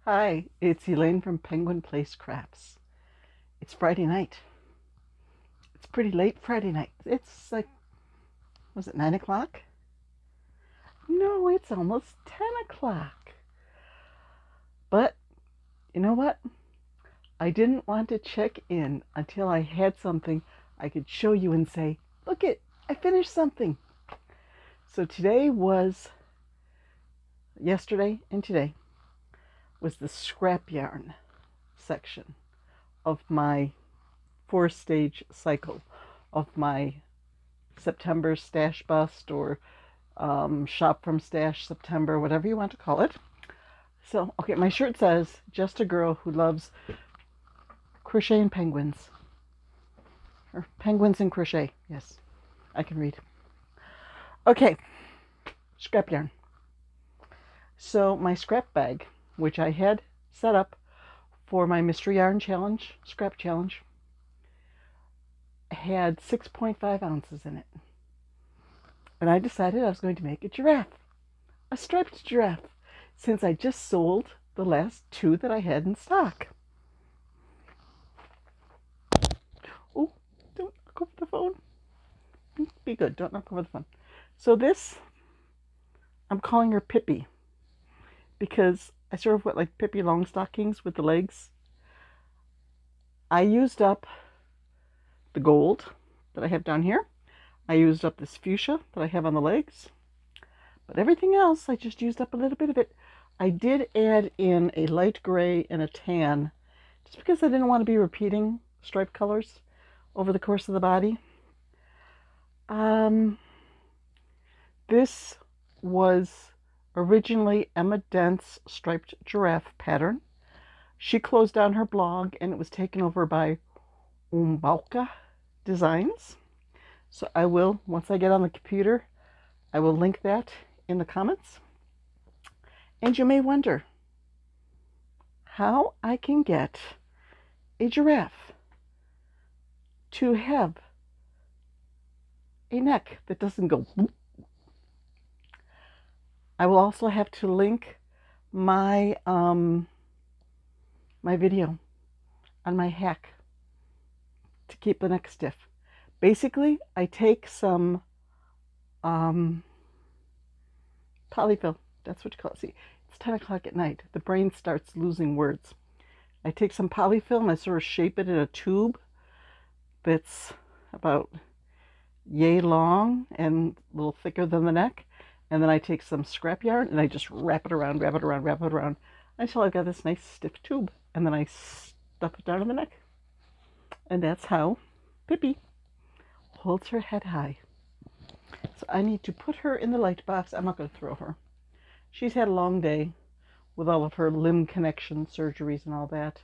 Hi, it's Elaine from Penguin Place Crafts. It's Friday night. It's pretty late Friday night. It's like, was it 9 o'clock? No, it's almost 10 o'clock. But you know what? I didn't want to check in until I had something I could show you and say, look it, I finished something. So yesterday and today was the scrap yarn section of my 4-stage cycle of my September stash bust or shop from stash September, whatever you want to call it. So, okay, my shirt says, just a girl who loves crochet and penguins. Or penguins and crochet. Yes, I can read. Okay, scrap yarn. So my scrap bag, which I had set up for my Mystery Yarn Challenge, scrap challenge, had 6.5 ounces in it. And I decided I was going to make a giraffe, a striped giraffe, since I just sold the last 2 that I had in stock. Oh, don't knock over the phone. Be good, don't knock over the phone. So this, I'm calling her Pippi, because I sort of went like Pippi Longstockings with the legs. I used up the gold that I have down here. I used up this fuchsia that I have on the legs. But everything else, I just used up a little bit of it. I did add in a light gray and a tan, just because I didn't want to be repeating stripe colors over the course of the body. This was originally Emma Dent's striped giraffe pattern. She closed down her blog and it was taken over by Umbauka Designs. So I will, once I get on the computer, I will link that in the comments. And you may wonder how I can get a giraffe to have a neck that doesn't go boop. I will also have to link my my video on my hack to keep the neck stiff. Basically, I take some polyfill. That's what you call it. See, it's 10 o'clock at night. The brain starts losing words. I take some polyfill and I sort of shape it in a tube that's about yay long and a little thicker than the neck. And then I take some scrap yarn and I just wrap it around until I've got this nice stiff tube. And then I stuff it down in the neck. And that's how Pippi holds her head high. So I need to put her in the light box. I'm not going to throw her. She's had a long day with all of her limb connection surgeries and all that.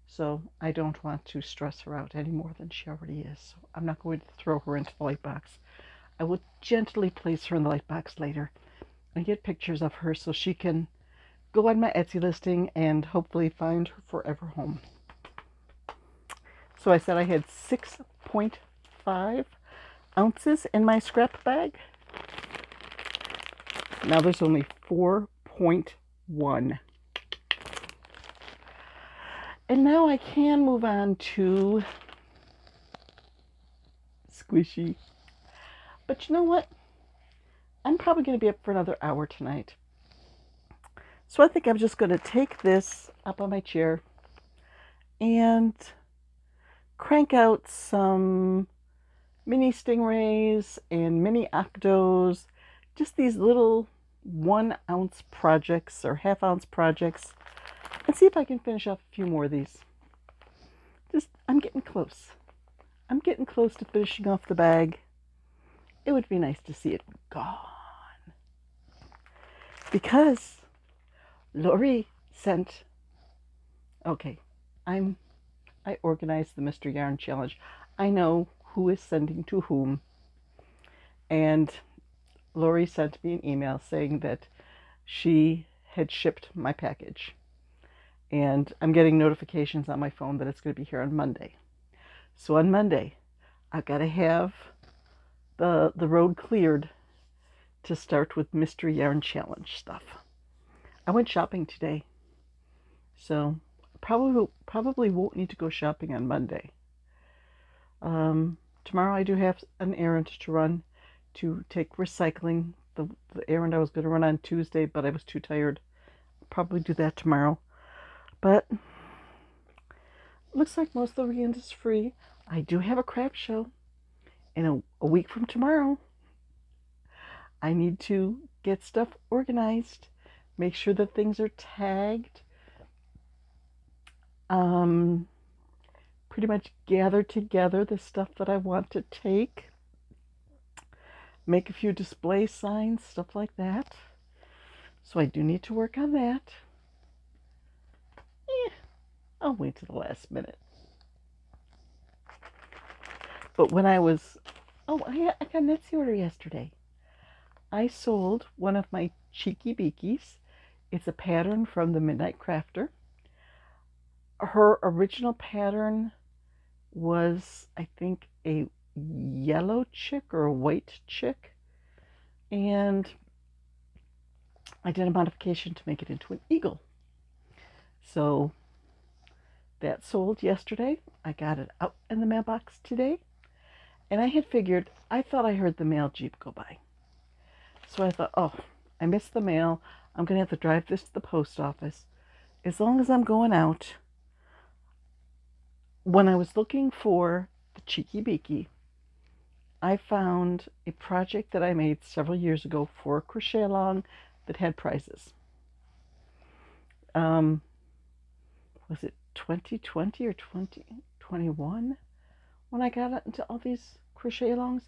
So I don't want to stress her out any more than she already is. So I'm not going to throw her into the light box. I will gently place her in the light box later and get pictures of her so she can go on my Etsy listing and hopefully find her forever home. So I said I had 6.5 ounces in my scrap bag. Now there's only 4.1. And now I can move on to squishy. But you know what? I'm probably going to be up for another hour tonight. So I think I'm just going to take this up on my chair and crank out some mini stingrays and mini octos, just these little 1 ounce projects or half ounce projects, and see if I can finish off a few more of these. I'm getting close. I'm getting close to finishing off the bag. It would be nice to see it gone. Because Lori sent, okay, I organized the Mystery Yarn Challenge. I know who is sending to whom. And Lori sent me an email saying that she had shipped my package. And I'm getting notifications on my phone that it's going to be here on Monday. So on Monday, I've got to have the road cleared to start with Mystery Yarn Challenge stuff. I went shopping today. So probably won't need to go shopping on Monday. Tomorrow I do have an errand to run to take recycling. The errand I was going to run on Tuesday, but I was too tired. I'll probably do that tomorrow. But looks like most of the weekend is free. I do have a craft show in a week from tomorrow. I need to get stuff organized, make sure that things are tagged, pretty much gather together the stuff that I want to take, make a few display signs, stuff like that. So I do need to work on that. I'll wait till the last minute. But when I was, I got an Etsy order yesterday. I sold one of my cheeky Beakies. It's a pattern from the Midnight Crafter. Her original pattern was, I think, a yellow chick or a white chick. And I did a modification to make it into an eagle. So that sold yesterday. I got it out in the mailbox today. And I had figured, I thought I heard the mail Jeep go by. So I thought, oh, I missed the mail. I'm going to have to drive this to the post office. As long as I'm going out. When I was looking for the Cheeky Beaky, I found a project that I made several years ago for a crochet along that had prizes. Was it 2020 or 2021 when I got into all these crochet alongs?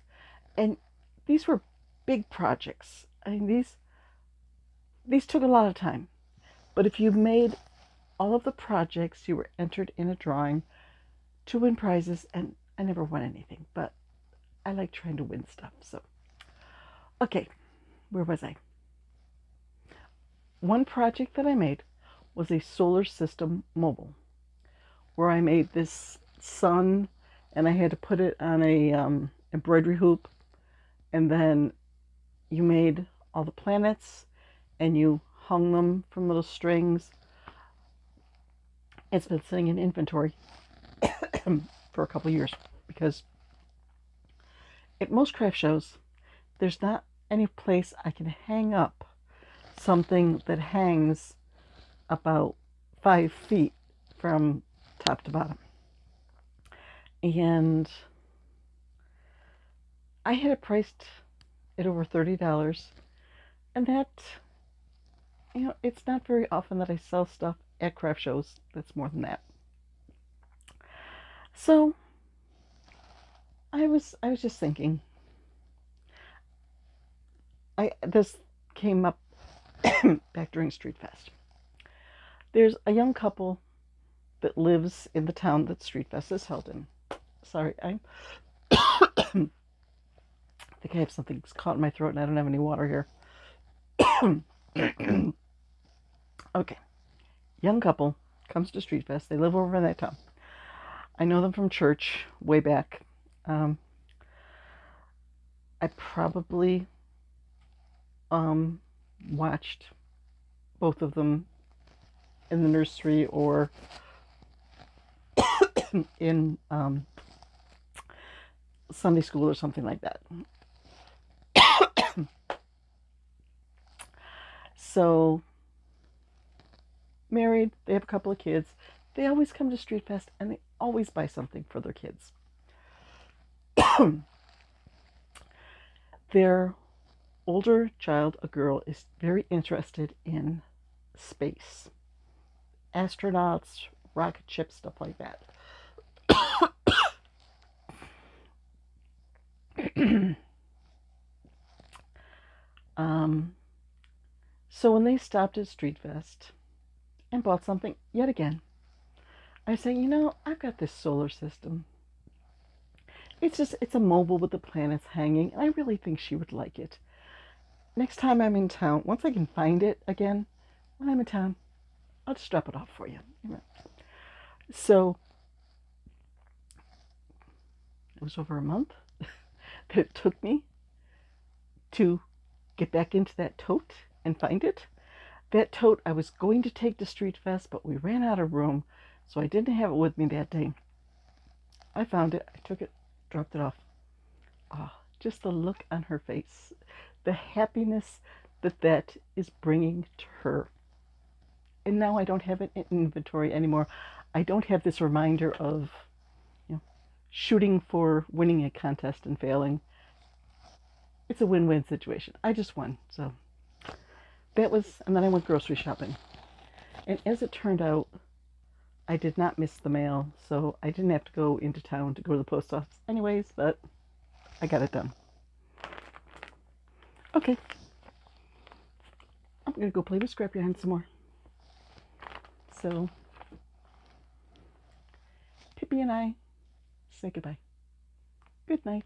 And these were big projects. I mean, these took a lot of time. But if you made all of the projects, you were entered in a drawing to win prizes, and I never won anything, but I like trying to win stuff. So, okay, where was I? One project that I made was a solar system mobile, where I made this sun, and I had to put it on a embroidery hoop, and then you made all the planets, and you hung them from little strings. It's been sitting in inventory for a couple years because at most craft shows, there's not any place I can hang up something that hangs about 5 feet from top to bottom. And I had it priced at over $30. And that, it's not very often that I sell stuff at craft shows that's more than that. So I was just thinking, this came up back during Street Fest. There's a young couple that lives in the town that Street Fest is held in. Sorry, I think I have something caught in my throat and I don't have any water here. Okay, young couple comes to Street Fest. They live over in that town. I know them from church way back. I probably watched both of them in the nursery or in Sunday school or something like that. So, married, they have a couple of kids. They always come to Street Fest and they always buy something for their kids. Their older child, a girl, is very interested in space. Astronauts, rocket ships, stuff like that. So when they stopped at Street Fest and bought something yet again, I was saying, I've got this solar system. It's a mobile with the planets hanging, and I really think she would like it. Next time I'm in town, once I can find it again, when I'm in town, I'll just drop it off for you. So it was over a month that it took me to get back into that tote and find it. That tote I was going to take to Street Fest, but we ran out of room, so I didn't have it with me that day. I found it, I took it, dropped it off. Ah, oh, just the look on her face, the happiness that that is bringing to her. And now I don't have an inventory anymore. I don't have this reminder of, you know, shooting for winning a contest and failing. It's a win-win situation. I just won. So that was, and then I went grocery shopping. And as it turned out, I did not miss the mail, so I didn't have to go into town to go to the post office anyways, but I got it done. Okay, I'm going to go play with Scrapyard some more. So, Pippi and I say goodbye. Good night.